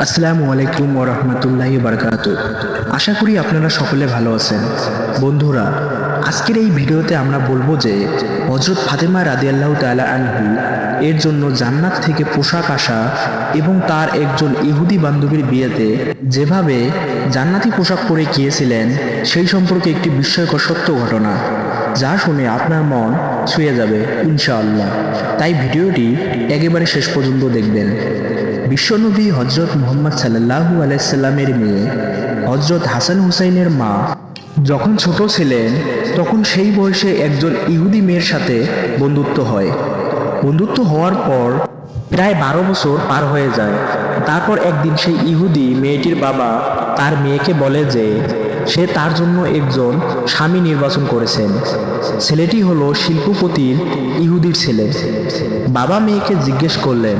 আসসালামু আলাইকুম ওয়া রাহমাতুল্লাহি ওয়া বারাকাতুহু। আশা করি আপনারা সকলে ভালো আছেন। বন্ধুরা, আজকের এই ভিডিওতে আমরা বলবো যে হযরত ফাতেমা রাদিয়াল্লাহু তাআলা আনহু এর জন্য জান্নাত থেকে পোশাক আসা এবং তার একজন ইহুদি বান্ধবীর বিয়েতে যেভাবে জান্নাতি পোশাক পরে গিয়েছিলেন সেই সম্পর্কে একটি বিস্ময়কর সত্য ঘটনা, যা শুনে আপনার মন ছুঁয়ে যাবে ইনশাআল্লাহ। তাই ভিডিওটি একেবারে শেষ পর্যন্ত দেখবেন। বিশ্বনবী হযরত মুহাম্মদ সাল্লাল্লাহু আলাইহি সাল্লামের মেয়ে হযরত হাসান হুসাইনের মা যখন ছোট ছিলেন তখন সেই বয়সে একজন ইহুদি মেয়ের সাথে বন্ধুত্ব হয়। বন্ধুত্ব হওয়ার পর প্রায় 12 বছর পার হয়ে যায়। তারপর একদিন সেই ইহুদি মেয়েটির বাবা তার মেয়েকে বলে যে সে তার জন্য একজন স্বামী নির্বাচন করেছেন। ছেলেটি হলো শিল্পপতির ইহুদির ছেলে। বাবা মেয়েকে জিজ্ঞেস করলেন,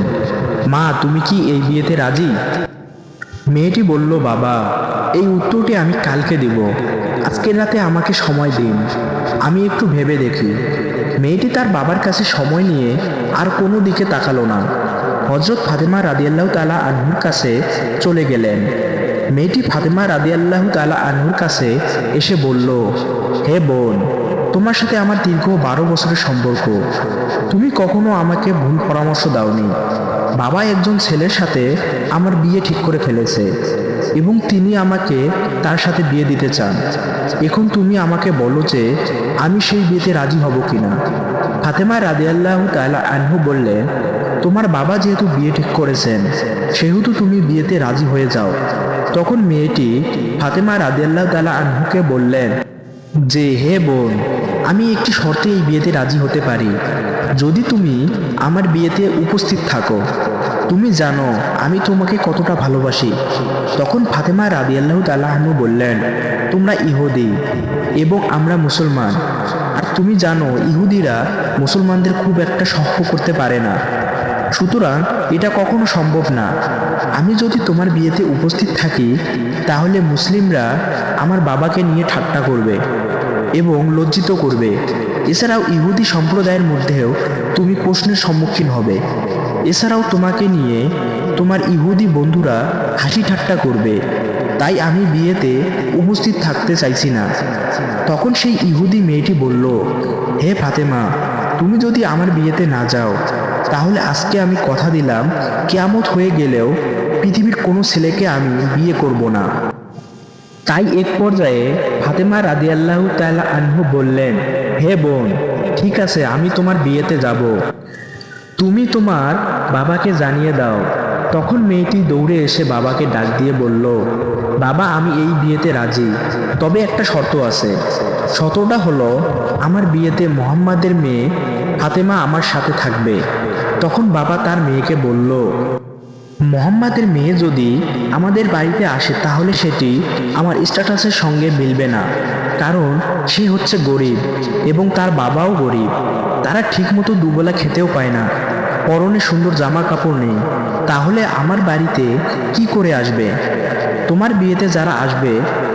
মা, তুমি কি এই বিয়েতে রাজি? মেয়েটি বলল, বাবা, এই উত্তরটি আমি কালকে দেব, আজকের রাতে আমাকে সময় দিন, আমি একটু ভেবে দেখি। মেয়েটি তার বাবার কাছে সময় নিয়ে আর কোনো দিকে তাকালো না। হযরত ফাতেমা রাদিয়াল্লাহু তাআলা আনহুর কাছে চলে গেলেন। মেয়েটি ফাতেমা রাদিয়াল্লাহু তাআলা আনহুর কাছে এসে বলল, হে বোন, তোমার সাথে আমার দীর্ঘ 12 বছরের সম্পর্ক, তুমি কখনো আমাকে ভুল পরামর্শ দাওনি। বাবা একজন ছেলের সাথে আমার বিয়ে ঠিক করে ফেলেছে এবং তিনি আমাকে তার সাথে বিয়ে দিতে চান। এখন তুমি আমাকে বলো যে আমি সেই বিয়েতে রাজি হব কিনা। ফাতেমা রাদিয়াল্লাহু তাআলা আনহু বললেন, তোমার বাবা যেহেতু বিয়ে ঠিক করেছেন সেহেতু তুমি বিয়েতে রাজি হয়ে যাও। তখন মেয়েটি ফাতেমা রাদিয়াল্লাহু তাআলা আনহুকে বললেন যে, হে বোন, আমি একটি শর্তে এই বিয়েতে রাজি হতে পারি, যদি তুমি আমার বিয়েতে উপস্থিত থাকো। তুমি জানো আমি তোমাকে কতটা ভালোবাসি। তখন ফাতেমা রাদিয়াল্লাহু তাআলা আনহু বললেন, তোমরা ইহুদি এবং আমরা মুসলমান, আর তুমি জানো ইহুদিরা মুসলমানদের খুব একটা সহ্য করতে পারে না, সুতরাং এটা কখনো সম্ভব না। আমি যদি তোমার বিয়েতে উপস্থিত থাকি তাহলে মুসলিমরা আমার বাবাকে নিয়ে ঠাট্টা করবে এবং লজ্জিত করবে। এছাড়াও ইহুদি সম্প্রদায়ের মধ্যেও তুমি প্রশ্নের সম্মুখীন হবে। এছাড়াও তোমাকে নিয়ে তোমার ইহুদি বন্ধুরা হাসি ঠাট্টা করবে। তাই আমি বিয়েতে উপস্থিত থাকতে চাইছি না। তখন সেই ইহুদি মেয়েটি বলল, হে ফাতেমা, তুমি যদি আমার বিয়েতে না যাও তাহলে আজকে আমি কথা দিলাম কিয়ামত হয়ে গেলেও পৃথিবীর কোনো ছেলেকে আমি বিয়ে করব না। তাই এক পর্যায়ে ফাতেমা রাদিয়াল্লাহু তাআলা আনহু বললেন, হে বোন, ঠিক আছে, আমি তোমার বিয়েতে যাব, তুমি তোমার বাবাকে জানিয়ে দাও। তখন মেয়েটি দৌড়ে এসে বাবাকে ডাক দিয়ে বলল, বাবা, আমি এই বিয়েতে রাজি, তবে একটা শর্ত আছে। শর্তটা হলো আমার বিয়েতে মুহাম্মাদের মেয়ে ফাতেমা আমার সাথে থাকবে। তখন বাবা তার মেয়েকে বলল, মুহাম্মাদের মেয়ে যদি আমাদের বাড়িতে আসে তাহলে সেটি আমার স্ট্যাটাসের সঙ্গে মিলবে না, কারণ সে হচ্ছে গরিব এবং তার বাবাও গরিব। তারা ঠিকমতো দুবেলা খেতেও পায় না, পরনে সুন্দর জামা কাপড় নেই, তাহলে আমার বাড়িতে কি করে আসবে? তোমার বিয়েতে যারা আসবে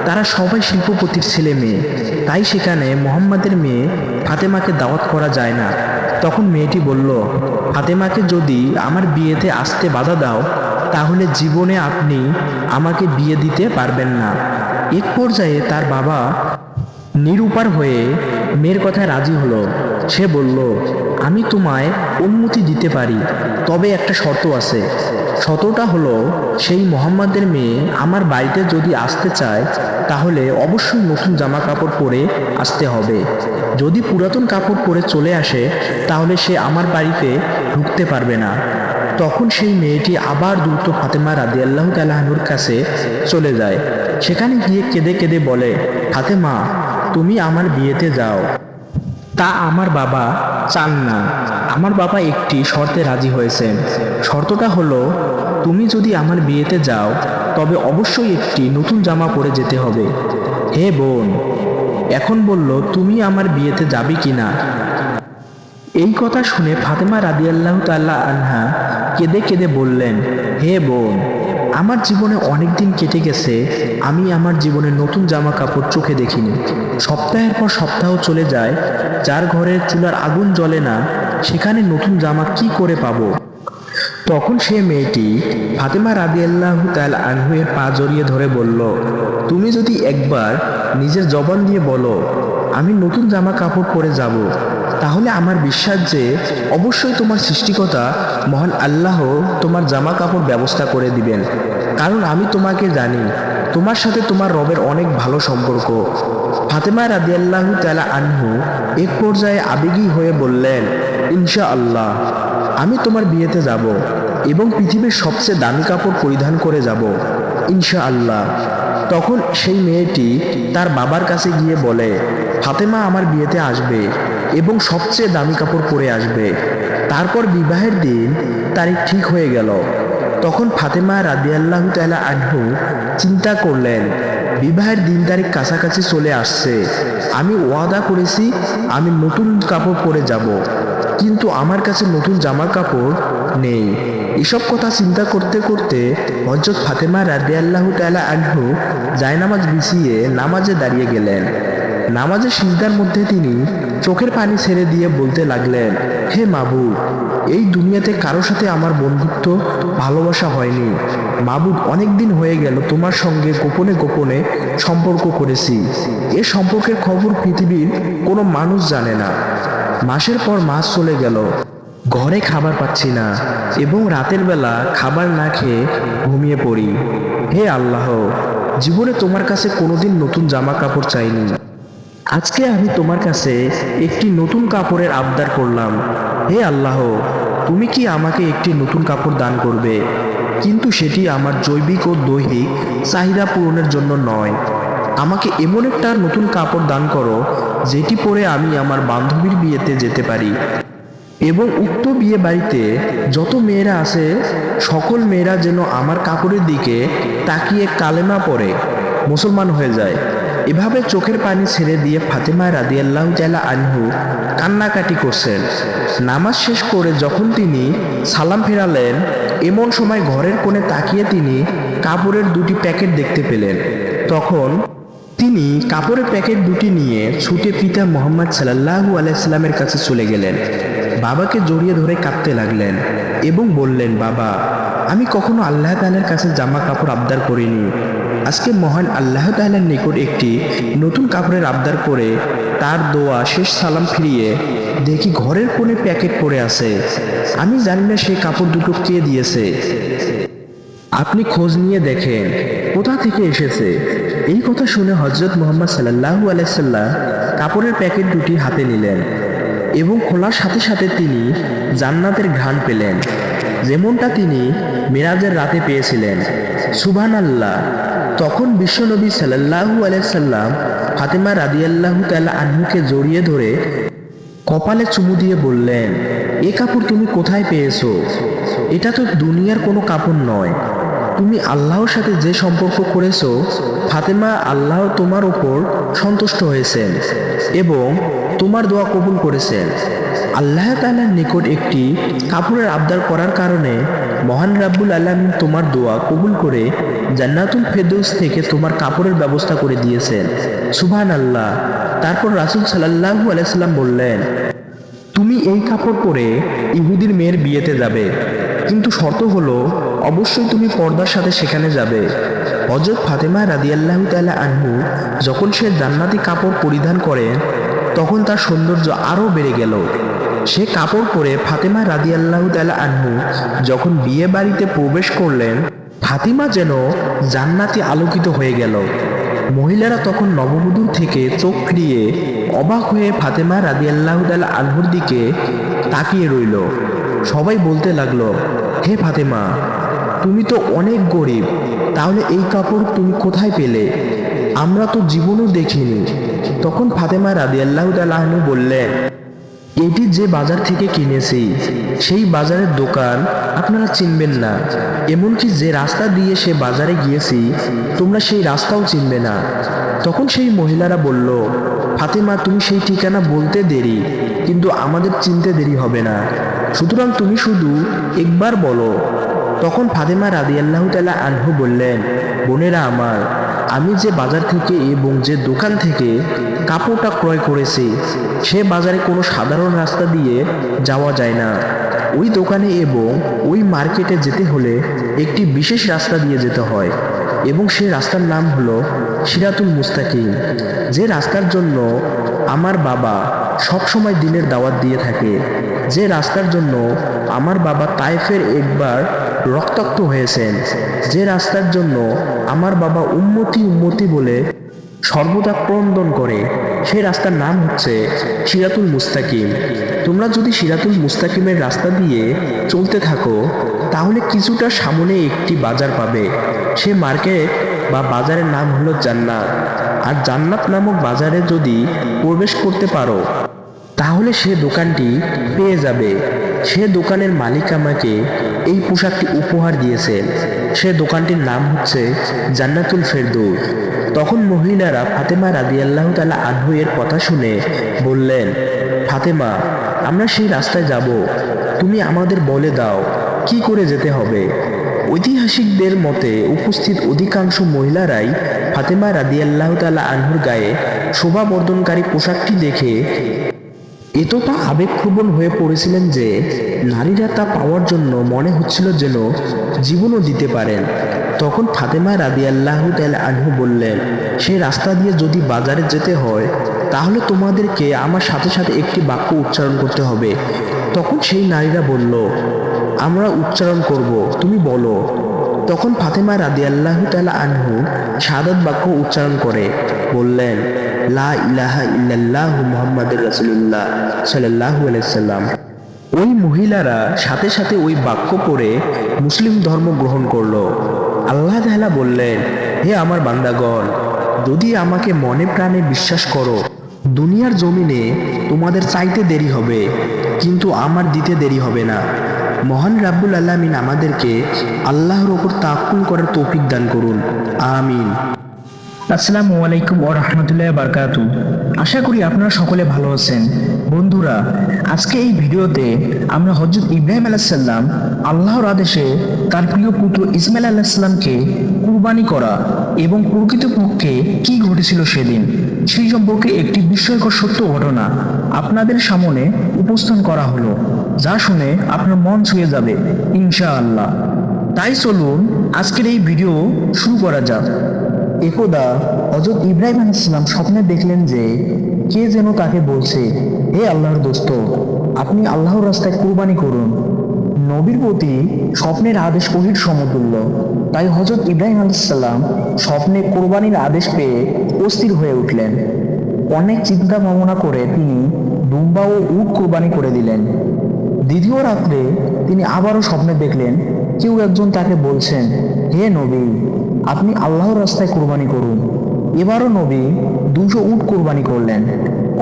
তারা সবাই শিল্পপতির ছেলে মেয়ে, তাই সেখানে মুহাম্মাদের মেয়ে ফাতেমাকে দাওয়াত করা যায় না। তখন মেয়েটি বলল, ফাতেমাকে যদি আমার বিয়েতে আসতে বাধা দাও তাহলে জীবনে আপনি আমাকে বিয়ে দিতে পারবেন না। এক পর্যায়ে তার বাবা নিরুপার হয়ে মেয়ের কথায় রাজি হলো। সে বলল, আমি তোমায় অনুমতি দিতে পারি, তবে একটা শর্ত আছে। শর্তটা হলো সেই মুহাম্মাদের মেয়ে আমার বাড়িতে যদি আসতে চায় তাহলে অবশ্যই নতুন জামা কাপড় পরে আসতে হবে। যদি পুরাতন কাপড় পরে চলে আসে তাহলে সে আমার বাড়িতে ঢুকতে পারবে না। তখন সেই মেয়েটি আবার দ্রুত ফাতেমা রাদিয়াল্লাহু তাআলা আনহুর কাছে চলে যায়। সেখানে গিয়ে কেঁদে কেঁদে বলে, ফাতেমা, তুমি আমার বিয়েতে যাও। তা আমার বাবা চান না। আমার বাবা একটি শর্তে রাজি হয়েছেন। শর্তটা হলো তুমি যদি আমার বিয়েতে যাও তবে অবশ্যই একটি নতুন জামা পরে যেতে হবে। হে বোন, এখন বলল তুমি আমার বিয়েতে যাবে কিনা? এই কথা শুনে ফাতেমা রাদিয়াল্লাহু তাআলা আনহা কেঁদে কেঁদে বললেন, হে বোন, আমার জীবনে অনেক দিন কেটে গেছে, আমি আমার জীবনে নতুন জামা কাপড় চোখে দেখিনি। সপ্তাহের পর সপ্তাহ চলে যায়, যার ঘরের চুলার আগুন জ্বলে না সেখানে নতুন জামা কি করে পাবো? তখন সে মেয়েটি ফাতেমা রাদিয়াল্লাহু তাআলা আনহু এর পা জড়িয়ে ধরে বলল, তুমি যদি একবার নিজের জবান দিয়ে বলো আমি নতুন জামা কাপড় পরে যাব, তাহলে আমার বিশ্বাস যে অবশ্যই তোমার সৃষ্টিকর্তা মহান আল্লাহ তোমার জামা কাপড় ব্যবস্থা করে দিবেন, কারণ আমি তোমাকে জানি তোমার সাথে তোমার রবের অনেক ভালো সম্পর্ক। ফাতেমা রাদিয়াল্লাহু তাআলা আনহু এক পর্যায়ে আবেগী হয়ে বললেন, ইনশাআল্লাহ আমি তোমার বিয়েতে যাব এবং পৃথিবীর সবচেয়ে দামি কাপড় পরিধান করে যাব, ইনশাআল্লাহ। তখন সেই মেয়েটি তার বাবার কাছে গিয়ে বলে, ফাতেমা আমার বিয়েতে আসবে এবং সবচেয়ে দামি কাপড় পরে আসবে। তারপর বিবাহের দিন তারিখ ঠিক হয়ে গেল। তখন ফাতেমা রাদিয়াল্লাহু তাআলা আনহু চিন্তা করলেন, বিবাহের দিন তারিখ কাছাকাছি চলে আসছে, আমি ওয়াদা করেছি আমি নতুন কাপড় পরে যাব, কিন্তু আমার কাছে নতুন জামা কাপড় নেই। এসব কথা চিন্তা করতে করতে হযরত ফাতেমা রাদিয়াল্লাহু তাআলা আনহু জায়নামাজ বিছিয়ে নামাজে দাঁড়িয়ে গেলেন। নামাজের সিজদার মধ্যে তিনি চোখের পানি ছেড়ে দিয়ে বলতে লাগলেন, হে মাবুদ, এই দুনিয়াতে কারো সাথে আমার বন্ধুত্ব ভালোবাসা হয়নি। মাবুদ, অনেক দিন হয়ে গেল তোমার সঙ্গে গোপনে গোপনে সম্পর্ক করেছি। এ সম্পর্কের খবর পৃথিবীর কোনো মানুষ জানে না। মাসের পর মাস চলে গেল, ঘরে খাবার পাচ্ছি না এবং রাতের বেলা খাবার না খেয়ে ঘুমিয়ে পড়ি। হে আল্লাহ, জীবনে তোমার কাছে কোনোদিন নতুন জামা কাপড় চাইনি, আজকে আমি তোমার কাছে একটি নতুন কাপড়ের আবদার করলাম। হে আল্লাহ, তুমি কি আমাকে একটি নতুন কাপড় দান করবে, কিন্তু সেটি আমার জৈবিক ও দৈহিক চাহিদা পূরণের জন্য নয়। আমাকে এমন একটা নতুন কাপড় দান করো যেটি পরে আমি আমার বান্ধবীর বিয়েতে যেতে পারি এবং উক্ত বিয়ে বাড়িতে যত মেয়েরা আছে সকল মেয়েরা যেন আমার কাপড়ের দিকে তাকিয়ে কালেমা পড়ে মুসলমান হয়ে যায়। এভাবে চোখের পানি ছেড়ে দিয়ে ফাতেমা রাদিয়াল্লাহু তাআলা আনহু কান্নাকাটি করছেন। নামাজ শেষ করে যখন তিনি সালাম ফেরালেন, এমন সময় ঘরের কোণে তাকিয়ে তিনি কাপড়ের দুটি প্যাকেট দেখতে পেলেন। তখন তিনি কাপড়ের প্যাকেট দুটি নিয়ে ছুটে পিতা মুহাম্মদ সাল্লাল্লাহু আলাইহি সাল্লামের কাছে চলে গেলেন। বাবাকে জড়িয়ে ধরে কাঁদতে লাগলেন এবং বললেন, বাবা, আমি কখনো আল্লাহ তাআলার কাছে জামা কাপড় আবদার করিনি। আজকে মহান আল্লাহ তাআলার নিকট একটি নতুন কাপড়ের আবদার করে তার দোয়া শেষ সালাম ফিরিয়ে দেখি ঘরের কোণে প্যাকেট পড়ে আছে। আমি জানি না সেই কাপড় দুটো কে দিয়েছে, আপনি খোঁজ নিয়ে দেখেন কোথা থেকে এসেছে। এই কথা শুনে হযরত মুহাম্মদ সাল্লাল্লাহু আলাইহি সাল্লাম কাপড়ের প্যাকেট দুটি হাতে নিলেন এবং খোলার সাথে সাথে তিনি জান্নাতের ঘ্রাণ পেলেন, যেমনটা তিনি মেরাজের রাতে পেয়েছিলেন। সুবহানাল্লাহ। তখন বিশ্বনবী সাল্লাল্লাহু আলাইহি সাল্লাম ফাতেমা রাদিয়াল্লাহু তাআলা আনহুকে জড়িয়ে ধরে কপালে চুমু দিয়ে বললেন, এ কাপড় তুমি কোথায় পেয়েছো? এটা তো দুনিয়ার কোনো কাপড় নয়। তুমি আল্লাহর সাথে যে সম্পর্ক করেছো, ফাতেমা, আল্লাহ তোমার উপর সন্তুষ্ট হয়েছেন এবং তোমার দোয়া কবুল করেছেন। আল্লাহ তাআলার নিকট একটি কাপড়ের আবদার করার কারণে মহান রাব্বুল আলামিন তোমার দোয়া কবুল করে জান্নাতুল ফেরদৌস থেকে তোমার কাপড়ের ব্যবস্থা করে দিয়েছেন। সুবহানাল্লাহ। তারপর রাসূল সাল্লাল্লাহু আলাইহি সাল্লাম বললেন, তুমি এই কাপড় পরে ইহুদির মেয়ের বিয়েতে যাবে, কিন্তু শর্ত হলো অবশ্যই তুমি পর্দার সাথে সেখানে যাবে। হযরত ফাতেমা রাদিয়াল্লাহু তাআলা আনহু যখন সে জান্নাতি কাপড় পরিধান করেন, তখন তার সৌন্দর্য আরও বেড়ে গেল। সে কাপড় পরে ফাতেমা রাদিয়াল্লাহু তাআলা আনহু যখন বিয়ে বাড়িতে প্রবেশ করলেন, ফাতিমা যেন জান্নাতি আলোকিত হয়ে গেল। মহিলারা তখন নববধূর থেকে চোখ ফিরিয়ে অবাক হয়ে ফাতেমা রাদিয়াল্লাহু তাআলা আনহুর দিকে তাকিয়ে রইল। সবাই বলতে লাগলো, হে ফাতেমা, তুমি তো অনেক গরিব, তাহলে এই কাপড় তুমি কোথায় পেলে? আমরা তো জীবনেও দেখিনি। তখন ফাতেমা রাদিয়াল্লাহু তাআলা আনহু বললেন, এটি যে বাজার থেকে কিনেছি সেই বাজারের দোকান আপনারা চিনবেন না, এমনকি যে রাস্তা দিয়ে সে বাজারে গিয়েছি তোমরা সেই রাস্তাও চিনবে না। তখন সেই মহিলারা বলল, ফাতেমা, তুমি সেই ঠিকানা বলতে দেরি, কিন্তু আমাদের চিনতে দেরি হবে না, সুতরাং তুমি শুধু একবার বলো। তখন ফাতেমা রাদিয়াল্লাহু তাআলা আনহু বললেন, বোনেরা আমার, আমি যে বাজার থেকে এবং যে দোকান থেকে কাপড়টা ক্রয় করেছি সে বাজারে কোনো সাধারণ রাস্তা দিয়ে যাওয়া যায় না। ওই দোকানে এবং ওই মার্কেটে যেতে হলে একটি বিশেষ রাস্তা দিয়ে যেতে হয় এবং সেই রাস্তার নাম হলো সিরাতুল মুস্তাকিম, যে রাস্তার জন্য আমার বাবা সবসময় দিনের দাওয়াত দিয়ে থাকে, যে রাস্তার জন্য আমার বাবা তায়েফের একবার রক্তাক্ত হয়েছেন, যে রাস্তার জন্য আমার বাবা উম্মতি উম্মতি বলে সর্বদা ক্রন্দন করে, সেই রাস্তার নাম হচ্ছে সিরাতুল মুস্তাকিম। তোমরা যদি সিরাতুল মুস্তাকিমের রাস্তা দিয়ে চলতে থাকো তাহলে কিছুটা সামনে একটি বাজার পাবে। সে মার্কেট বা বাজারের নাম হলো জান্নাত। আর জান্নাত নামক বাজারে যদি প্রবেশ করতে পারো তাহলে সে দোকানটি পেয়ে যাবে। সে দোকানের মালিক আমাকে এই পোশাকটি উপহার দিয়েছেন। সে দোকানটির নাম হচ্ছে জান্নাতুল ফেরদৌস। তখন মহিলারা ফাতেমা রাদিয়াল্লাহু তাআলা আনহু এর কথা শুনে বললেন, ফাতেমা, আমরা সেই রাস্তায় যাব, তুমি আমাদের বলে দাও কি করে যেতে হবে। ঐতিহাসিকদের মতে উপস্থিত অধিকাংশ মহিলারাই ফাতেমা রাদিয়াল্লাহু তাআলা আনহুর গায়ে শোভাবর্ধনকারী পোশাকটি দেখে এতটা আবেগপ্রবণ হয়ে পড়েছিলেন যে নারীরা তা পাওয়ার জন্য মনে হচ্ছিল যেন জীবনও দিতে পারেন। তখন ফাতেমা রাদিয়াল্লাহু তাআলা আনহু বললেন, সেই রাস্তা দিয়ে যদি বাজারে যেতে হয় তাহলে তোমাদেরকে আমার সাথে সাথে একটি বাক্য উচ্চারণ করতে হবে। তখন সেই নারীরা বলল, আমরা উচ্চারণ করব, তুমি বলো। তখন ফাতেমা রাদিয়াল্লাহু তাআলা আনহু শাহাদাত বাক্য উচ্চারণ করে বললেন, লা ইলাহা ইল্লাল্লাহু মুহাম্মাদুর রাসূলুল্লাহ সাল্লাল্লাহু আলাইহি সাল্লাম। ওই মহিলারা সাথে সাথে ওই বাক্য পড়ে মুসলিম ধর্ম গ্রহণ করলো। আল্লাহ তাআলা বললেন, হে আমার বান্দাগণ, যদি আমাকে মনে প্রাণে বিশ্বাস করো, দুনিয়ার জমিনে তোমাদের চাইতে দেরি হবে কিন্তু আমার দিতে দেরি হবে না। মহান রাব্বুল আলামিন আমাদেরকে আল্লাহর ওপর তাওয়াক্কুল করার তৌফিক দান করুন, আমিন। আসসালামু আলাইকুম ওয়া রাহমাতুল্লাহি ওয়া বারাকাতুহু। আশা করি আপনারা সকলে ভালো আছেন। বন্ধুরা, আজকে এই ভিডিওতে আমরা হযরত ইব্রাহিম আলাইহিস সালাম আল্লাহর আদেশে তার প্রিয় পুত্র ইসমাইল আলাইহিস সালামকে কুরবানি করা এবং প্রকৃতপক্ষে কি ঘটেছিল সেদিন সেই সম্পর্কে একটি বিস্ময়কর সত্য ঘটনা আপনাদের সামনে উপস্থাপন করা হলো, যা শুনে আপনার মন ছুঁয়ে যাবে ইনশাআল্লাহ। তাই চলুন আজকের এই ভিডিও শুরু করা যাক। একদা হযরত ইব্রাহিম আলাইহিস সালাম স্বপ্নে দেখলেন যে কে যেন তাকে বলছে, হে আল্লাহর দোস্ত, আপনি আল্লাহর রাস্তায় কুরবানি করুন। নবীর প্রতি স্বপ্নের আদেশ ওহীর সমতুল্য। তাই হযরত ইব্রাহিম আলাইহিস সালাম স্বপ্নে কোরবানির আদেশ পেয়ে অস্থির হয়ে উঠলেন। অনেক চিন্তা ভাবনা করে তিনি দুম্বা ও উট কোরবানি করে দিলেন। দ্বিতীয় রাত্রে তিনি আবারও স্বপ্নে দেখলেন কেউ একজন তাকে বলছেন, হে নবী, আপনি আল্লাহর রাস্তায় কোরবানি করুন। এবারও নবী 200 উট কোরবানি করলেন।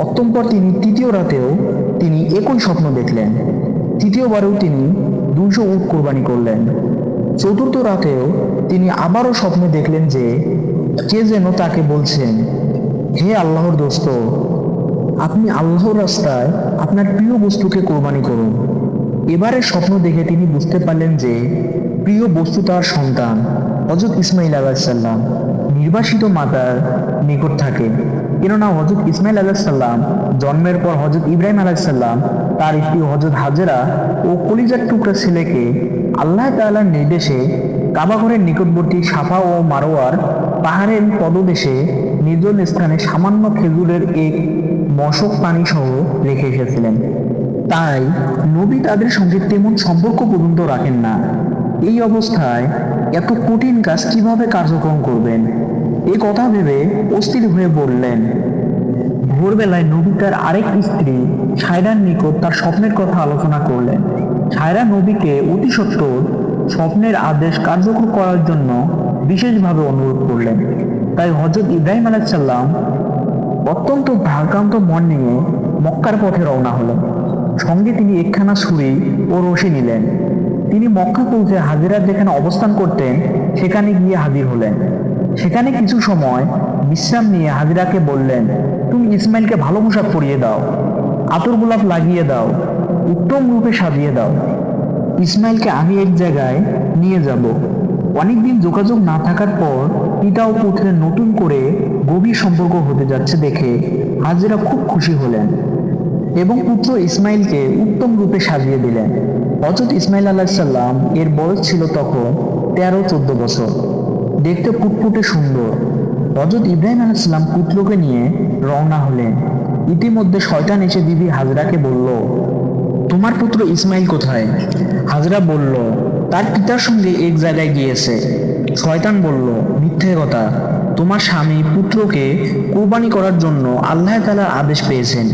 অতঃপর তিনি তৃতীয় রাতেও তিনি একই স্বপ্ন দেখলেন। তৃতীয়বারেও তিনি 200 উট কোরবানি করলেন। চতুর্থ রাতেও তিনি আবারও স্বপ্নে দেখলেন যে কে যেন তাকে বলছেন, হে আল্লাহর দোস্ত, আপনি আল্লাহর রাস্তায় আপনার প্রিয় বস্তুকে কোরবানি করুন। এবারের স্বপ্ন দেখে তিনি বুঝতে পারলেন যে প্রিয় বস্তু তার সন্তান হযরত ইসমাইল আলাইহিস সালাম নির্বাসিত মাতার নিকট থাকে। কেননা হযরত ইসমাইল আলাইহিস সালাম জন্মের পর হযরত ইব্রাহিম আলাইহিস সালাম তার স্ত্রী হযরত হাজেরা ও কলিজার টুকরা ছেলেকে আল্লাহ তাআলার নির্দেশে কাবাঘরের নিকটবর্তী সাফা ও মারওয়ার পাহাড়ের পদদেশে নির্জন স্থানে সামান্য খেজুরের এক মশক পানি সহ রেখে এসেছিলেন। তাই নবী তাদের সঙ্গে তেমন সম্পর্ক পর্যন্ত রাখেন না। এই অবস্থায় এত কঠিন কাজ কিভাবে কার্যক্রম করবেন, এ কথা ভেবে অস্থির হয়ে পড়লেন। ভোরবেলায় নবী তার আরেক স্ত্রী সায়রার নিকট তার স্বপ্নের কথা আলোচনা করলেন। সায়রা নবীকে অতি সত্বর স্বপ্নের আদেশ কার্যকর করার জন্য বিশেষভাবে অনুরোধ করলেন। তাই হযরত ইব্রাহিম আলাইহিস সালাম অত্যন্ত ভারাক্রান্ত মন নিয়ে মক্কার পথে রওনা হলেন। সঙ্গে তিনি একখানা ছুরি ও রশি নিলেন। তিনি মক্কা পৌঁছে হাজেরা যেখানে অবস্থান করতেন সেখানে গিয়ে হাজির হলেন। সেখানে কিছু সময় বিশ্রাম নিয়ে হাজেরাকে বললেন, তুমি ইসমাইলকে ভালো পোশাক পরিয়ে দাও, আতর গোলাপ লাগিয়ে দাও, উত্তম রূপে সাজিয়ে দাও। ইসমাইলকে আমি এক জায়গায় নিয়ে যাব। অনেকদিন যোগাযোগ না থাকার পর পিতা ও পুত্রের নতুন করে গভীর সম্পর্ক হতে যাচ্ছে দেখে হাজেরা খুব খুশি হলেন এবং পুত্র ইসমাইলকে উত্তম রূপে সাজিয়ে দিলেন। হযরত ইসমাইল আলাইহিসসালাম এর বয়স ছিল তখন 13-14 বছর। দেখতে ফুটফুটে সুন্দর। হযরত ইব্রাহিম আলাইহিসসালাম পুত্রকে নিয়ে রওনা হলেন। ইতিমধ্যে শয়তান এসে বিবি হাজরাকে বলল, তোমার পুত্র ইসমাইল কোথায়? হাজরা বলল, তার পিতার সঙ্গে এক জায়গায় গিয়েছে। শয়তান বলল, মিথ্যে কথা, তোমার স্বামী পুত্রকে কুরবানি করার জন্য আল্লাহ তাআলার আদেশ পেয়েছেন।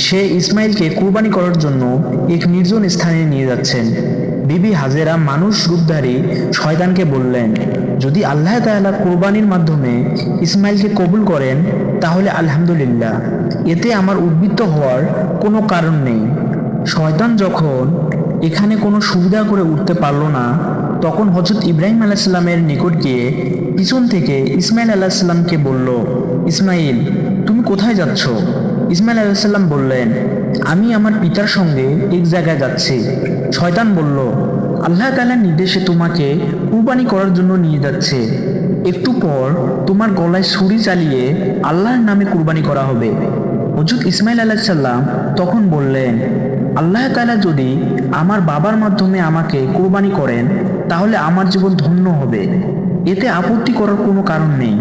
সে ইসমাইলকে কুরবানি করার জন্য এক নির্জন স্থানে নিয়ে যাচ্ছেন। বিবি হাজেরা মানুষ রূপধারী শয়তানকে বললেন, যদি আল্লাহ তাআলা কুরবানির মাধ্যমে ইসমাইলকে কবুল করেন তাহলে আলহামদুলিল্লাহ, এতে আমার উদ্বৃত্ত হওয়ার কোনো কারণ নেই। শয়তান যখন এখানে কোনো সুবিধা করে উঠতে পারল না, তখন হযরত ইব্রাহিম আলাইহিসসালামের নিকট গিয়ে পিছন থেকে ইসমাইল আলাইহিসসালামকে বলল, ইসমাইল, তুমি কোথায় যাচ্ছ? ইসমাইল আলাইহিসসালাম বললেন, আমি আমার পিতার সঙ্গে এক জায়গায় যাচ্ছি। শয়তান বলল, আল্লাহ তাআলার নির্দেশে তোমাকে কুরবানি করার জন্য নিয়ে যাচ্ছে। একটু পর তোমার গলায় ছুরি চালিয়ে আল্লাহর নামে কুরবানি করা হবে। হযরত ইসমাইল আলাইহিসসালাম তখন বললেন, আল্লাহ তাআলা যদি আমার বাবার মাধ্যমে আমাকে কুরবানি করেন তাহলে আমার জীবন ধন্য হবে, এতে আপত্তি করার কোনো কারণ নেই।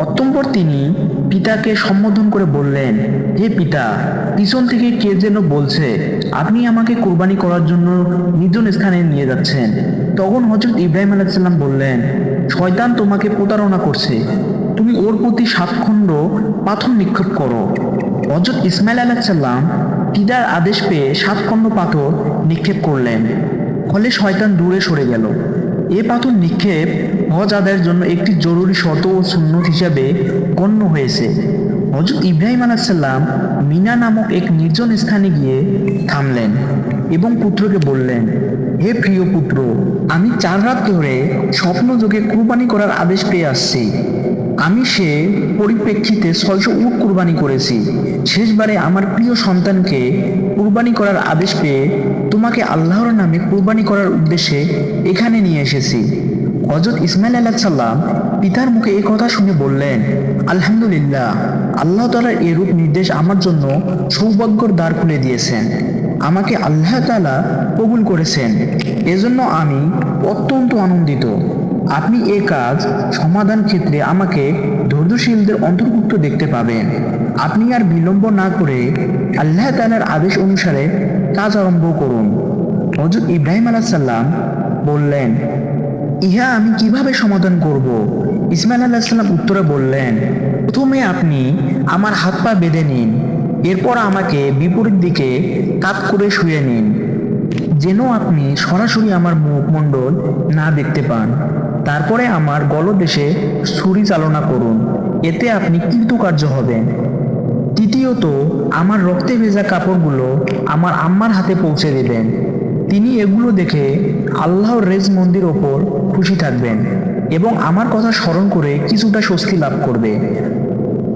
অতঃপর তিনি পিতাকে সম্বোধন করে বললেন, হে পিতা, পিছন থেকে কে যেন বলছে আপনি আমাকে কুরবানি করার জন্য নির্জন স্থানে নিয়ে যাচ্ছেন। তখন হযরত ইব্রাহিম আলাইহিসসালাম বললেন, শয়তান তোমাকে প্রতারণা করছে, তুমি ওর প্রতি 7 খণ্ড পাথর নিক্ষেপ করো। হযরত ইসমাইল আলাইহিসসালাম পিতার আদেশ পেয়ে 7 খণ্ড পাথর নিক্ষেপ করলেন। ফলে শয়তান দূরে সরে গেল। এ পাথর নিক্ষেপ হজ আদায়ের জন্য একটি জরুরি শর্ত ও সুন্নত হিসাবে গণ্য হয়েছে। হযরত ইব্রাহিম আলাইহিসসালাম মিনা নামক এক নির্জন স্থানে গিয়ে থামলেন এবং পুত্রকে বললেন, হে প্রিয় পুত্র, আমি 4 রাত ধরে স্বপ্নযোগে কুরবানি করার আদেশ পেয়ে আসছি। আমি সে পরিপ্রেক্ষিতে 600 উট কুরবানি করেছি। শেষবারে আমার প্রিয় সন্তানকে কুরবানি করার আদেশ পেয়ে তোমাকে আল্লাহর নামে কুরবানি করার উদ্দেশ্যে এখানে নিয়ে এসেছি। হযরত ইসমাইল আলাইহিসসালাম পিতার মুখে এই কথা শুনে বললেন, আলহামদুলিল্লাহ, আল্লাহ তাআলার এরূপ নির্দেশ আমার জন্য সৌভাগ্যের দ্বার খুলে দিয়েছেন। আমাকে আল্লাহ তাআলা কবুল করেছেন, এজন্য আমি অত্যন্ত আনন্দিত। আপনি এ কাজ সমাধান ক্ষেত্রে আমাকে ধৈর্যশীলদের অন্তর্ভুক্ত দেখতে পাবেন। আপনি আর বিলম্ব না করে আল্লাহ তাআলার আদেশ অনুসারে কাজ আরম্ভ করুন। হযরত ইব্রাহিম আলাইহিসসালাম বললেন, ইহা আমি কিভাবে সমাধান করব? ইসমাইল আলাইহিসসালাম উত্তরে বললেন, প্রথমে আপনি আমার হাত পা বেঁধে নিন, এরপর আমাকে বিপরীত দিকে কাত করে শুয়ে নিন, যেন আপনি সরাসরি আমার মুখমণ্ডল না দেখতে পান। তারপরে আমার গলদেশে ছুরি চালনা করুন, এতে আপনি কৃতকার্য হবেন। তৃতীয়ত, আমার রক্তে ভেজা কাপড়গুলো আমার আম্মার হাতে পৌঁছে দেবেন। তিনি এগুলো দেখে আল্লাহর রেজমন্দির ওপর খুশি থাকবেন এবং আমার কথা স্মরণ করে কিছুটা স্বস্তি লাভ করবে,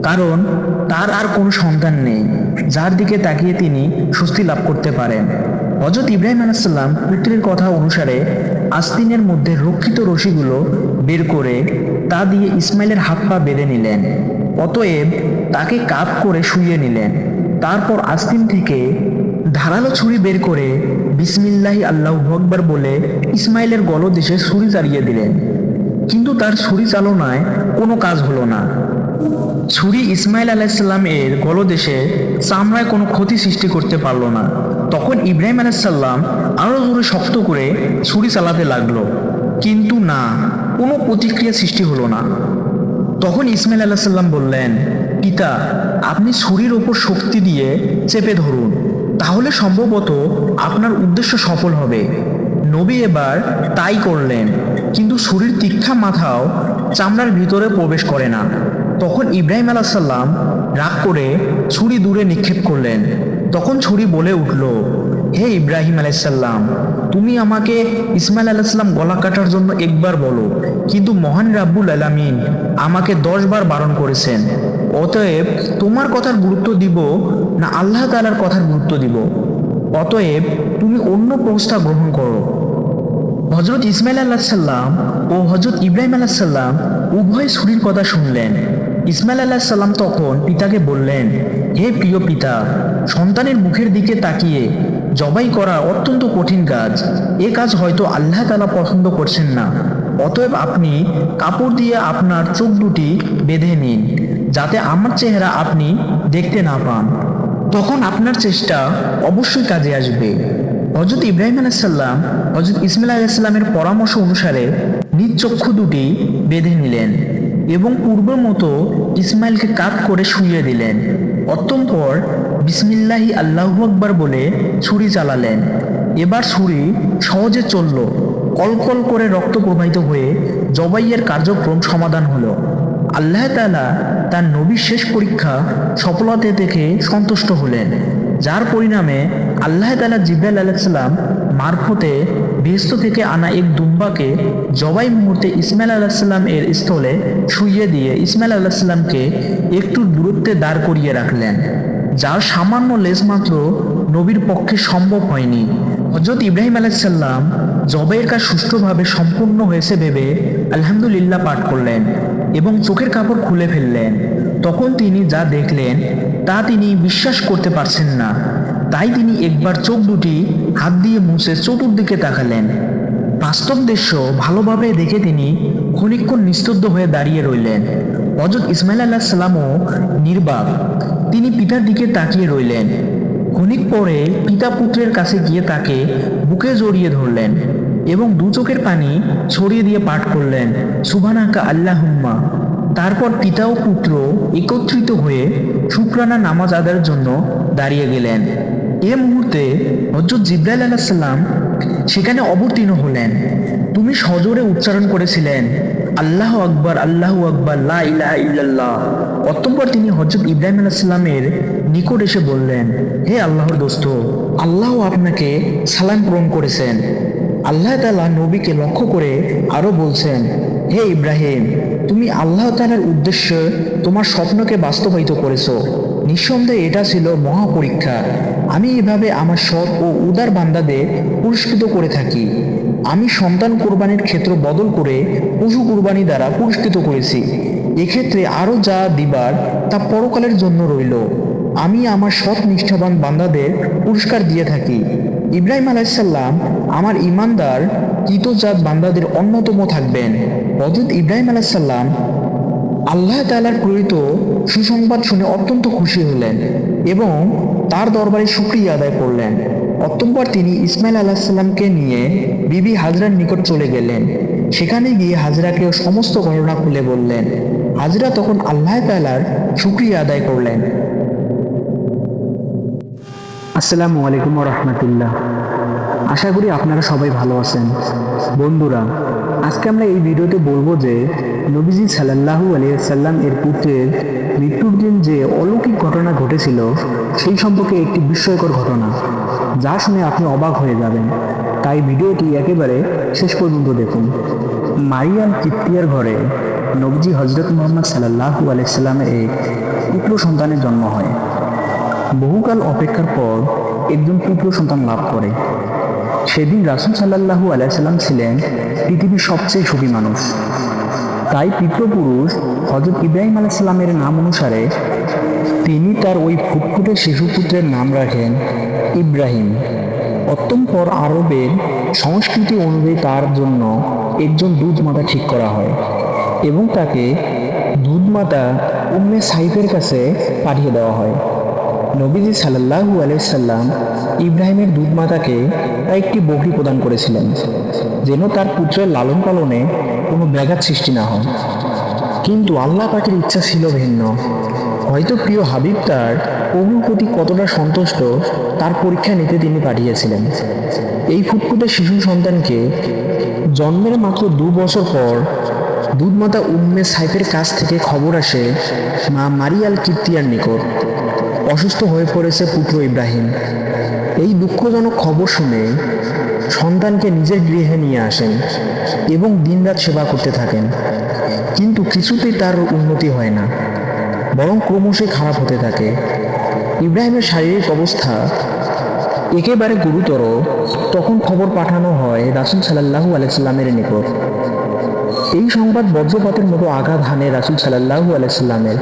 কারণ তার আর কোনো সন্তান নেই যার দিকে তাকিয়ে তিনি স্বস্তি লাভ করতে পারেন। হযরত ইব্রাহিম আলাইহিসসালাম পুত্রের কথা অনুসারে আস্তিনের মধ্যে রক্ষিত রশিগুলো বের করে তা দিয়ে ইসমাইলের হাত পা বেঁধে নিলেন। অতএব তাকে কাত করে শুইয়ে নিলেন। তারপর আস্তিন থেকে ধারালো ছুরি বের করে বিসমিল্লাহি আল্লাহু আকবার বলে ইসমাইলের গলদেশে ছুরি চালিয়ে দিলেন। কিন্তু তার ছুরি চালনায় কোনো কাজ হলো না। ছুরি ইসমাইল আলাইহিসসালাম এর গলদেশে চামড়ায় কোনো ক্ষতি সৃষ্টি করতে পারল না। তখন ইব্রাহিম আলাইহিসসালাম আরো জোরে শক্ত করে ছুরি চালাতে লাগলো, কিন্তু না, কোনো প্রতিক্রিয়া সৃষ্টি হলো না। তখন ইসমাইল আলাইহিসসালাম বললেন, পিতা, আপনি ছুরির ওপর শক্তি দিয়ে চেপে ধরুন, তাহলে সম্ভবত আপনার উদ্দেশ্য সফল হবে। নবী এবার তাই করলেন, কিন্তু ছুরির তীক্ষ্ণ মাথাও চামড়ার ভিতরে প্রবেশ করে না। তখন ইব্রাহিম আলাইহিসসালাম রাগ করে ছুরি দূরে নিক্ষেপ করলেন। তখন ছুরি বলে উঠল, হে ইব্রাহিম আলাইহিসসালাম, তুমি আমাকে ইসমাইল আলাইহিসসালাম গলা কাটার জন্য একবার বলো, কিন্তু মহান রাব্বুল আলামিন আমাকে 10 বার বারণ করেছেন। অতএব তোমার কথার গুরুত্ব দিব না আল্লাহ তাআলার কথার গুরুত্ব দিব? অতএব তুমি অন্য প্রস্তাব গ্রহণ করো। হযরত ইসমাইল আলাইহিসসালাম ও হযরত ইব্রাহিম আলাইহিসসালাম উভয় ছুরির কথা শুনলেন। ইসমাইল আলাইহিসসালাম তখন পিতাকে বললেন, হে প্রিয় পিতা, সন্তানের মুখের দিকে তাকিয়ে জবাই করা অত্যন্ত কঠিন কাজ। এ কাজ হয়তো আল্লাহ তাআলা পছন্দ করছেন না। অতএব আপনি কাপড় দিয়ে আপনার চোখ দুটি বেঁধে নিন, যাতে আমার চেহারা আপনি দেখতে না পান। তখন আপনার চেষ্টা অবশ্যই কাজে আসবে। হযরত ইব্রাহিম আলাইহিস সালাম হযরত ইসমাঈল আলাইহিস সালামের পরামর্শ অনুসারে নিজ চক্ষু দুটি বেঁধে নিলেন এবং পূর্বের মতো ইসমাইলকে কাত করে শুইয়ে দিলেন। অতঃপর বিসমিল্লাহি আল্লাহু আকবার বলে ছুরি চালালেন। এবার ছুরি সহজে চলল। কলকল করে রক্ত প্রবাহিত হয়ে জবাইয়ের কার্যক্রম সমাধান হলো। আল্লাহ তাআলা তার নবীর শেষ পরীক্ষা সফলতা দেখে সন্তুষ্ট হলেন, যার পরিণামে আল্লাহ তাআলা জিবরাইল আলাইহিস সালাম মারফতে বেহেশত থেকে আনা এক দুম্বাকে জবাই মুহূর্তে ইসমাঈল আলাইহিস সালাম এর স্থলে শুইয়ে দিয়ে ইসমাঈল আলাইহিস সালামকে একটু দূরত্বে দাঁড় করিয়ে রাখলেন, যার সামান্য লেজ মাত্র নবীর পক্ষে সম্ভব হয়নি। হযরত ইব্রাহিম আলাইহিস সালাম জবাইয়ের কাজ সুষ্ঠুভাবে সম্পূর্ণ হয়েছে ভেবে আলহামদুলিল্লাহ পাঠ করলেন এবং চোখের কাপড় খুলে ফেললেন। তখন তিনি যা দেখলেন তা তিনি বিশ্বাস করতে পারছেন না। তাই তিনি একবার চোখ দুটি হাত দিয়ে মুছে চতুর্দিকে তাকালেন। বাস্তব দৃশ্য ভালোভাবে দেখে তিনি খানিকক্ষণ নিস্তব্ধ হয়ে দাঁড়িয়ে রইলেন। হযরত ইসমাঈল আলাইহিস সালামও নির্বাক। তিনি পিতার দিকে তাকিয়ে রইলেন। খানিক পরে পিতা পুত্রের কাছে গিয়ে তাকে বুকে জড়িয়ে ধরলেন এবং দু চোখের পানি ছড়িয়ে দিয়ে পাঠ করলেন, সুবহানাকা আল্লাহুম্মা। তারপর পিতা ও পুত্র একত্রিত হয়ে শুকরানা নামাজ আদায়ের জন্য দাঁড়িয়ে গেলেন। এ মুহূর্তে হযরত জিবরাইল আলাইহিস সালাম সেখানে অবতীর্ণ হলেন। তুমি সজোরে উচ্চারণ করেছিলেন, আল্লাহু আকবার, আল্লাহু আকবার, লা ইলাহা ইল্লাল্লাহ। অতঃপর তিনি হযরত ইব্রাহিম আলাইহিস সালামের নিকট এসে বললেন, হে আল্লাহর দোস্ত, আল্লাহ আপনাকে সালাম প্রেরণ করেছেন। আল্লাহ তাআলা নবীকে লক্ষ্য করে আরো বলছেন, হে ইব্রাহিম, তুমি আল্লাহ তাআলার উদ্দেশ্যে তোমার স্বপ্নকে বাস্তবায়িত করেছো। নিঃসন্দেহে এটা ছিল মহা পরীক্ষা। আমি এভাবে আমার সৎ ও উদার বান্দাদের পুরস্কৃত করে থাকি। আমি সন্তান কোরবানির ক্ষেত্র বদল করে পশু কোরবানি দ্বারা পুরস্কৃত করেছি। এক্ষেত্রে আরো যা দিবার তা পরকালের জন্য রইল। আমি আমার সৎ নিষ্ঠাবান বান্দাদের পুরস্কার দিয়ে থাকি। ইব্রাহিম আলাইহিস সালাম আমার ঈমানদার কৃতজাত বান্দাদের অন্যতম থাকবেন। হযরত ইব্রাহিম আলাইহিস সালাম আল্লাহ তাআলার প্রেরিত সুসংবাদ শুনে অত্যন্ত খুশি হলেন এবং তার দরবারে শুকরিয়া আদায় করলেন। অতঃপর তিনি ইসমাঈল আলাইহিস সালামকে নিয়ে বিবি হাজরার নিকট চলে গেলেন। সেখানে গিয়ে হাজরাকে সমস্ত ঘটনা খুলে বললেন। হাজরা তখন আল্লাহ তাআলার শুকরিয়া আদায় করলেন। আসসালামু আলাইকুম ওয়া রাহমাতুল্লাহ। আশা করি আপনারা সবাই ভালো আছেন। বন্ধুরা, আজকে আমরা এই ভিডিওতে বলবো যে নবীজি সাল্লাল্লাহু আলাইহি ওয়াসাল্লাম এর পুত্রের মৃত্যুর দিন যে অলৌকিক ঘটনা ঘটেছিল সেই সম্পর্কে একটি বিস্ময়কর ঘটনা, যা শুনে আপনি অবাক হয়ে যাবেন। তাই ভিডিওটি একেবারে শেষ পর্যন্ত দেখুন। মারিয়াম কিপ্তিয়ার ঘরে নবীজি হযরত মুহাম্মদ সাল্লাল্লাহু আলাইহি ওয়াসাল্লামের এক পুত্র সন্তানের জন্ম হয়। বহুকাল অপেক্ষার পর একজন পুত্র সন্তান লাভ করে। সেদিন রাসূল সাল্লাল্লাহু আলাইহি ওয়াসাল্লাম ছিলেন পৃথিবীর সবচেয়ে সুখী মানুষ। তাই পিতৃপুরুষ হযরত ইব্রাহিম আলাইহিস সালামের নাম অনুসারে তিনি তার ওই ফুটফুটে শিশুপুত্রের নাম রাখেন ইব্রাহিম। অতঃপর আরবের সংস্কৃতি অনুযায়ী তার জন্য একজন দুধমাতা ঠিক করা হয় এবং তাকে দুধমাতা উম্মে সাইফের কাছে পাঠিয়ে দেওয়া হয়। নবীজি সাল্লাল্লাহু আলাইহি সাল্লাম ইব্রাহিমের দুধমাতাকে একটি বকরি প্রদান করেছিলেন, যেন তার পুত্রের লালন পালনে কোনো ব্যাঘাত সৃষ্টি না হয়। কিন্তু আল্লাহ পাকের ইচ্ছা ছিল ভিন্ন। হয়তো প্রিয় হাবিব তার প্রভুর প্রতি কতটা সন্তুষ্ট তার পরীক্ষা নিতে তিনি পাঠিয়েছিলেন। এই ফুটফুটে শিশু সন্তানকে জন্মের মাত্র 2 বছর পর দুধমাতা উম্মে সাইফের কাছ থেকে খবর আসে মা মারিয়াল কিপ্তিয়ার নিকট অসুস্থ হয়ে পড়েছে পুত্র ইব্রাহিম। এই দুঃখজনক খবর শুনে সন্তানকে নিজের গৃহে নিয়ে আসেন এবং দিনরাত সেবা করতে থাকেন। কিন্তু কিছুতেই তার উন্নতি হয় না, বরং ক্রমশই খারাপ হতে থাকে। ইব্রাহিমের শারীরিক অবস্থা একেবারে গুরুতর। তখন খবর পাঠানো হয় রাসূল সাল্লাল্লাহু আলাইহি সাল্লামের নিকট। এই সংবাদ বজ্রপাতের মতো আঘাত হানে রাসূল সাল্লাল্লাহু আলাইহি সাল্লামের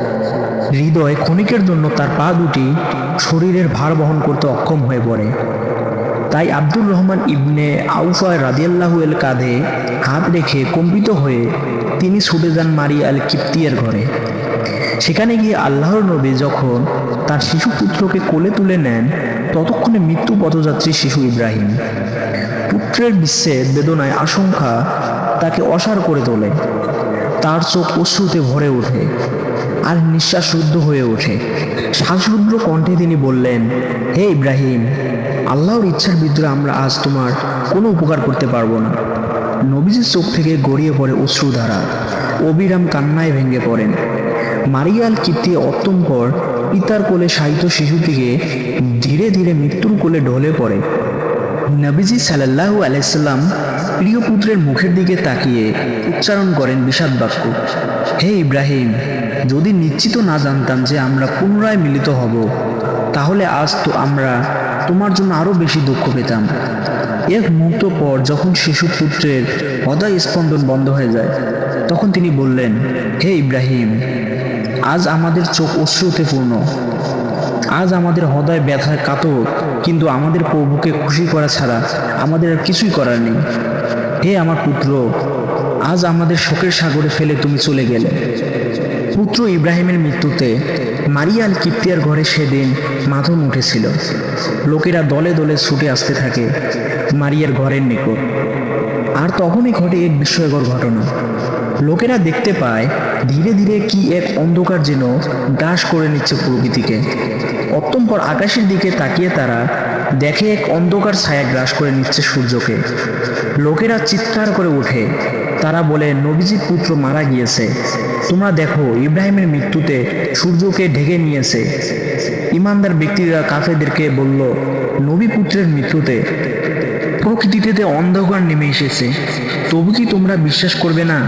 হৃদয়। ক্ষণিকের জন্য তার পা দুটি শরীরের ভার বহন করতে অক্ষম হয়ে পড়ে। তাই আব্দুর রহমান ইবনে আউফা রাদিয়াল্লাহু এর কাঁধে হাত রেখে কম্পিত হয়ে তিনি ছুটে যান মারিয়া আল কিপ্তিয়ার ঘরে। সেখানে গিয়ে আল্লাহর নবী যখন তার শিশু পুত্রকে কোলে তুলে নেন, ততক্ষণে মৃত্যু পথযাত্রী শিশু ইব্রাহিম। পুত্রের বিচ্ছেদ বেদনায় আশঙ্কা তাকে অসাড় করে তোলে। তার চোখ অশ্রুতে ভরে ওঠে আর নিঃশ্বাস রুদ্ধ হয়ে ওঠে। শ্বাসরুদ্ধ কণ্ঠে তিনি বললেন, হে ইব্রাহিম, আল্লাহর ইচ্ছার বিরুদ্ধে আমরা আজ তোমার কোনো উপকার করতে পারবো না। নবীজির চোখ থেকে গড়িয়ে পড়ে অশ্রুধারা, অবিরাম কান্নায় ভেঙে পড়েন। মারিয়া আল কিপ্তিয়া অতঃপর পিতার কোলে শায়িত শিশুটিকে ধীরে ধীরে মৃত্যুর কোলে ঢলে পড়ে। নবীজি সাল্লাল্লাহু আলাইহি সাল্লাম প্রিয় পুত্রের মুখের দিকে তাকিয়ে উচ্চারণ করেন বিষাদ বাক্য, হে ইব্রাহিম, যদি নিশ্চিত না জানতাম যে আমরা পুনরায় মিলিত হব, তাহলে আজ তো আমরা তোমার জন্য আরো বেশি দুঃখ পেতাম। এক মুহূর্ত পর যখন শিশু পুত্রের হৃদয় স্পন্দন বন্ধ হয়ে যায়, তখন তিনি বললেন, হে ইব্রাহিম, আজ আমাদের চোখ অশ্রুতে পূর্ণ, আজ আমাদের হৃদয় ব্যথায় কাতর, কিন্তু আমাদের প্রভুকে খুশি করা ছাড়া আমাদের আর কিছুই করার নেই। হে আমার পুত্র, আজ আমাদের শোকের সাগরে ফেলে তুমি চলে গেলে। পুত্র ইব্রাহিমের মৃত্যুতে মারিয়া আল কিপ্তিয়ার ঘরে সেদিন মাথম উঠেছিল। লোকেরা দলে দলে ছুটে আসতে থাকে মারিয়ার ঘরের নিকট। আর তখনই ঘটে এক বিস্ময়কর ঘটনা। লোকেরা দেখতে পায় ধীরে ধীরে কি এক অন্ধকার যেন গ্রাস করে নিচ্ছে প্রকৃতিকে। অতঃপর আকাশের দিকে তাকিয়ে তারা দেখে এক অন্ধকার ছায়া গ্রাস করে নিচ্ছে সূর্যকে। লোকেরা চিৎকার করে ওঠে, তারা বলে, নবীজির পুত্র মারা গিয়েছে। তোমরা দেখো, ইব্রাহিমের মৃত্যুতে সূর্যকে ঢেকে নিয়েছে। ইমানদার ব্যক্তিরা কাফেরদেরকে বলল, নবী পুত্রের মৃত্যুতে প্রকৃতিতে অন্ধকার নেমে এসেছে, তবু কি তোমরা বিশ্বাস করবে না?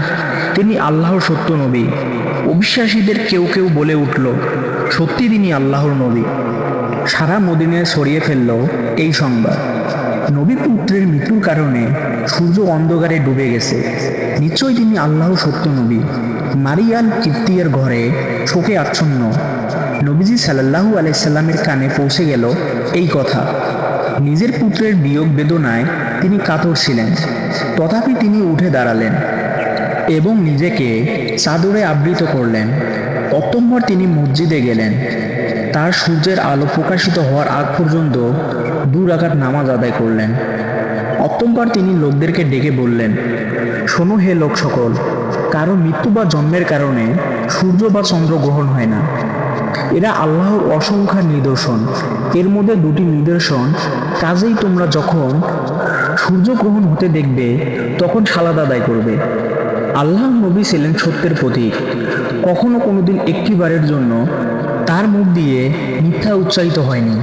তিনি আল্লাহর সত্য নবী। অবিশ্বাসীদের কেউ কেউ বলে উঠল, সত্যি তিনি আল্লাহর নবী। সারা মদিনায় ছড়িয়ে ফেলল এই সংবাদ, নবী পুত্রের মৃত্যুর কারণে সূর্য অন্ধকারে ডুবে গেছে, নিশ্চয়ই তিনি আল্লাহর সত্য নবী। মারিয়া আল কিপ্তিয়ার ঘরে শোকে আচ্ছন্ন। নবীজি সাল্লাল্লাহু আলাইহি সাল্লামের কানে পৌঁছে গেল এই কথা। নিজের পুত্রের বিয়োগ বেদনায় তিনি কাতর ছিলেন, তথাপি তিনি উঠে দাঁড়ালেন এবং নিজেকে চাদরে আবৃত করলেন। অতঃপর তিনি মসজিদে গেলেন। তার সূর্যের আলো প্রকাশিত হওয়ার আগ পর্যন্ত 2 রাকাত নামাজ আদায় করলেন। অতঃপর তিনি লোকদেরকে ডেকে বললেন, শোনো হে লোক সকল, কারো মৃত্যু বা জন্মের কারণে সূর্য বা চন্দ্র গ্রহণ হয় না। এরা আল্লাহর অসংখ্য নিদর্শন, এর মধ্যে 2টি নিদর্শন। কাজেই তোমরা যখন সূর্য গ্রহণ হতে দেখবে, তখন সালাত আদায় করবে। আল্লাহর নবী ছিলেন সত্যের প্রতীক। কখনো কোনোদিন একটিবারের জন্য তার মুখ দিয়ে মিথ্যা উচ্চারিত হয়নি।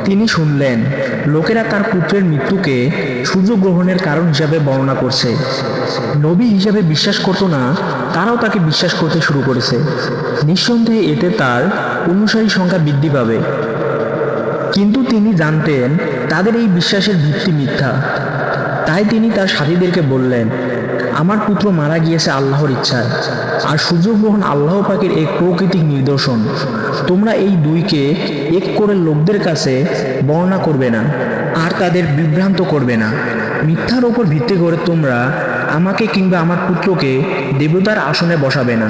তিনি শুনলেন লোকেরা তার পুত্রের মৃত্যুকে সূর্যগ্রহণের কারণ হিসাবে বর্ণনা করছে। নবী হিসাবে বিশ্বাস করত না, তারাও তাকে বিশ্বাস করতে শুরু করেছে। নিঃসন্দেহে এতে তার অনুসারী সংখ্যা বৃদ্ধি পাবে, কিন্তু তিনি জানতেন তাদের এই বিশ্বাসের ভিত্তি মিথ্যা। তাই তিনি তার সাথীদেরকে বললেন, আমার পুত্র মারা গিয়েছে আল্লাহর ইচ্ছায়, আর সূর্যগ্রহণ আল্লাহ পাকের এক প্রাকৃতিক নিদর্শন। তোমরা এই দুইকে এক করে লোকদের কাছে বর্ণনা করবে না, আর তাদের বিভ্রান্ত করবে না। মিথ্যার ওপর ভিত্তি করে তোমরা আমাকে কিংবা আমার পুত্রকে দেবতার আসনে বসাবে না।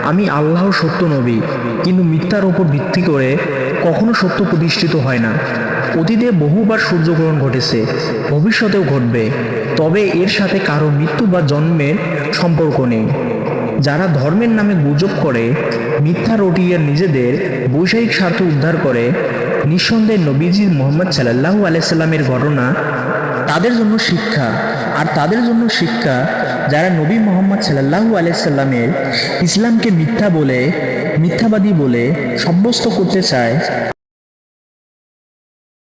আমি আল্লাহর সত্য নবী, কিন্তু মিথ্যার ওপর ভিত্তি করে কখনো সত্য প্রতিষ্ঠিত হয় না। অতীতে বহুবার সূর্যগ্রহণ ঘটেছে, ভবিষ্যতেও ঘটবে, তবে এর সাথে কারো মৃত্যু বা জন্মের সম্পর্ক নেই। যারা ধর্মের নামে গুজব করে, মিথ্যা রটিয়ে নিজেদের বৈষয়িক স্বার্থ উদ্ধার করে, নিঃসন্দেহে নবীজি মুহাম্মদ সাল্লাল্লাহু আলাইহি সাল্লামের ঘটনা তাদের জন্য শিক্ষা। আর তাদের জন্য শিক্ষা যারা নবী মুহাম্মদ সাল্লাল্লাহু আলাইহি সাল্লামের ইসলামকে মিথ্যাবাদী বলে সাব্যস্ত করতে চায়,